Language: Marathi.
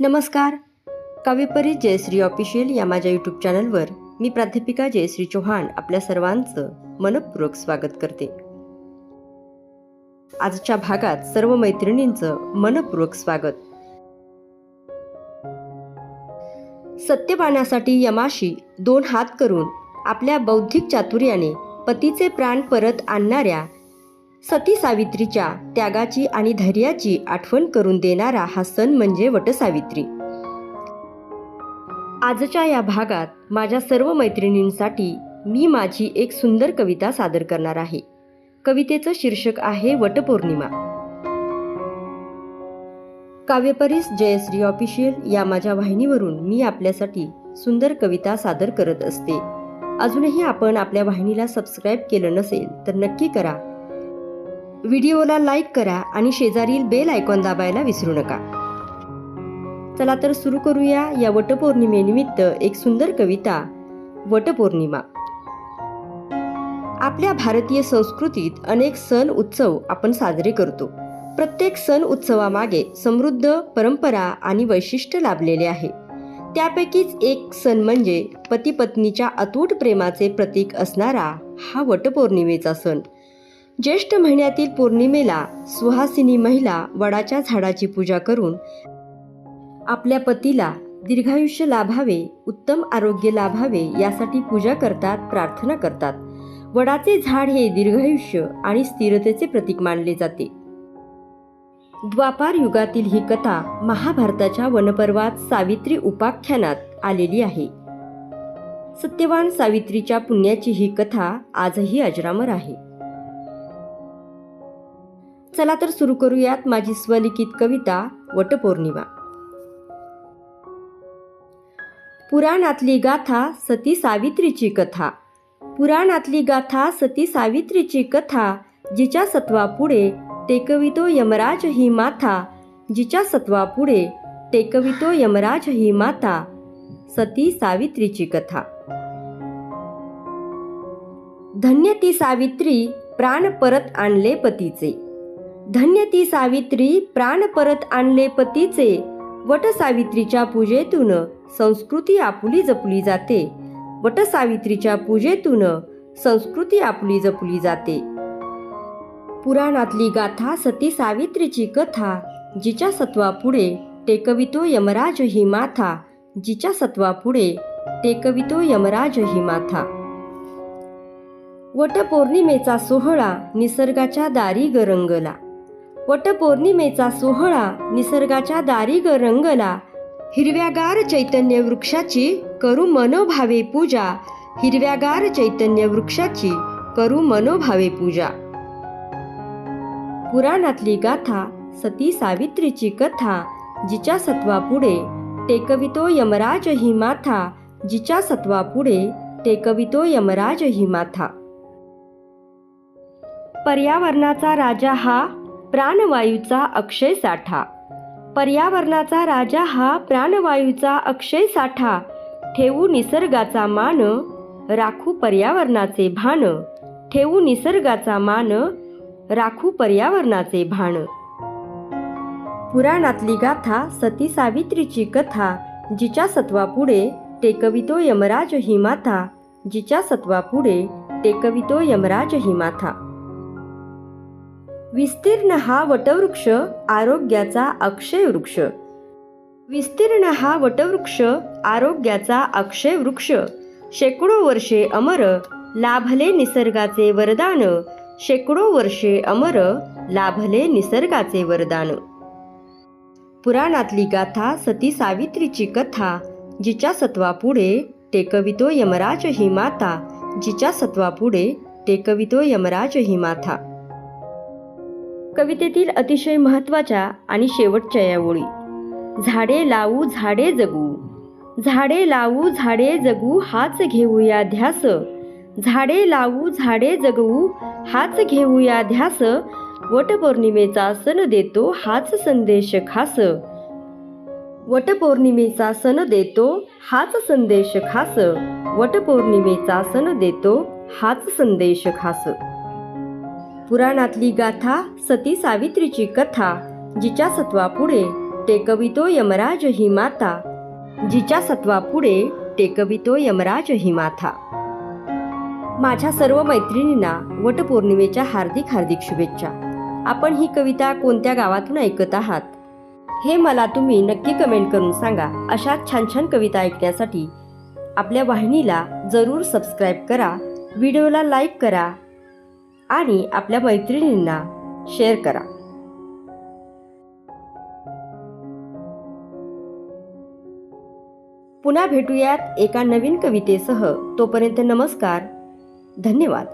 नमस्कार. काव्यपरी जयश्री ऑफिशियल या माझ्या यूट्यूब चॅनलवर मी प्राध्यापिका जयश्री चौहान आपल्या सर्वांचं मनपूर्वक स्वागत करते. आजच्या भागात सर्व मैत्रिणींचं मनपूर्वक स्वागत. सत्यवानासाठी यमाशी 2 हात करून आपल्या बौद्धिक चातुर्याने पतीचे प्राण परत आणणाऱ्या सती सावित्रीच्या त्यागाची आणि धैर्याची आठवण करून देणारा हा सण म्हणजे वटसावित्री. आजच्या या भागात माझ्या सर्व मैत्रिणींसाठी मी माझी एक सुंदर कविता सादर करणार आहे. कवितेचं शीर्षक आहे वटपौर्णिमा. काव्यपरीस जयश्री ऑफिशियल या माझ्या वाहिनीवरून मी आपल्यासाठी सुंदर कविता सादर करत असते. अजूनही आपण आपल्या वाहिनीला सबस्क्राईब केलं नसेल तर नक्की करा. व्हिडिओला लाईक करा आणि शेजारील बेल आयकॉन दाबायला विसरू नका. चला तर सुरू करूया या वटपौर्णिमेनिमित्त एक सुंदर कविता. वटपौर्णिमा. आपल्या भारतीय संस्कृतीत अनेक सण उत्सव आपण साजरे करतो. प्रत्येक सण उत्सवामागे समृद्ध परंपरा आणि वैशिष्ट्य लाभलेले आहे. त्यापैकीच एक सण म्हणजे पती पत्नीच्या अतूट प्रेमाचे प्रतीक असणारा हा वटपौर्णिमेचा सण. ज्येष्ठ महिन्यातील पौर्णिमेला सुहासिनी महिला वडाच्या झाडाची पूजा करून आपल्या पतीला दीर्घायुष्य लाभावे, उत्तम आरोग्य लाभावे यासाठी पूजा करतात, प्रार्थना करतात. वडाचे झाड हे दीर्घायुष्य आणि स्थिरतेचे प्रतीक मानले जाते. द्वापार युगातील ही कथा महाभारताच्या वनपर्वात सावित्री उपाख्यानात आलेली आहे. सत्यवान सावित्रीच्या पुण्याची ही कथा आजही अजरामर आहे. चला तर सुरू करूयात माझी स्वलिखित कविता वटपौर्णिमा. पुराणातली गाथा सती सावित्रीची कथा. पुराणातली गाथा सती सावित्रीची कथा. जिच्या सत्वापुढे टेकवितो यमराज ही माथा. जिच्या सत्वापुढे टेकवितो यमराज ही माता. सती सावित्रीची कथा. धन्य ती सावित्री प्राण परत आणले पतीचे. धन्य ती सावित्री प्राण परत आणले पतीचे. वटसावित्रीच्या पूजेतून संस्कृती आपुली जपली जाते. वटसावित्रीच्या पूजेतून संस्कृती आपुली जपली जाते. पुराणातली गाथा सती सावित्रीची कथा. जिच्या सत्वापुढे टेकवितो यमराज ही माथा. जिच्या सत्वापुढे टेकवितो यमराज ही माथा. वटपौर्णिमेचा सोहळा निसर्गाच्या दारी ग रंगला. वटपौर्णिमेचा सोहळा निसर्गाच्या दारी ग रंगला. हिरव्यागार चैतन्य वृक्षाची करू मनोभावे पूजा. हिरव्यागार चैतन्य वृक्षाची करू मनोभावे पूजा. पुराणातली गाथा सती सावित्रीची कथा. जिच्या सत्वापुढे टेकवितो यमराज ही माथा. जिच्या सत्वापुढे टेकवितो यमराज ही माथा. पर्यावरणाचा राजा हा प्राणवायूचा अक्षय साठा. पर्यावरणाचा राजा हा प्राणवायूचा अक्षय साठा. ठेवू निसर्गाचा मान राखू पर्यावरणाचे भान. ठेवू निसर्गाचा मान राखू पर्यावरणाचे भान. पुराणातली गाथा सती सावित्रीची कथा. जिच्या सत्वापुढे टेकवितो यमराज ही माथा. जिच्या सत्वापुढे टेकवितो यमराज ही माथा. विस्तीर्ण हा वटवृक्ष आरोग्याचा अक्षय वृक्ष. विस्तीर्ण हा वटवृक्ष आरोग्याचा अक्षय वृक्ष. शेकडो वर्षे अमर लाभले निसर्गाचे वरदान. शेकडो वर्षे अमर लाभले निसर्गाचे वरदान. पुराणातली गाथा सती सावित्रीची कथा. जिच्या सत्वापुढे टेकवितो यमराज ही माता. जिच्या सत्वापुढे टेकवितो यमराज ही माता. कवितेतील अतिशय महत्त्वाच्या आणि शेवटच्या या ओळी. झाडे लावू झाडे जगू. झाडे लावू झाडे जगू हाच घेऊया ध्यास. झाडे लावू झाडे जगू हाच घेऊया ध्यास. वटपौर्णिमेचा सण देतो हाच संदेश खास. वटपौर्णिमेचा सण देतो हाच संदेश खास. वटपौर्णिमेचा सण देतो हाच संदेश खास. पुराणातली गाथा सती सावित्रीची कथा. जिच्या सत्वापुढे टेकवितो यमराज ही माता, जिच्या सत्वापुढे टेकवितो यमराज ही माथा. माझ्या सर्व मैत्रिणींना वटपौर्णिमेच्या हार्दिक हार्दिक शुभेच्छा. आपण ही कविता कोणत्या गावातून ऐकत आहात हे मला तुम्ही नक्की कमेंट करून सांगा. अशाच छान छान कविता ऐकण्यासाठी आपल्या वाहिनीला जरूर सबस्क्राईब करा, व्हिडिओला लाईक करा आणि आपल्या मैत्रिणींना शेअर करा. पुन्हा भेटूयात एका नवीन कवितेसह. तोपर्यंत नमस्कार. धन्यवाद.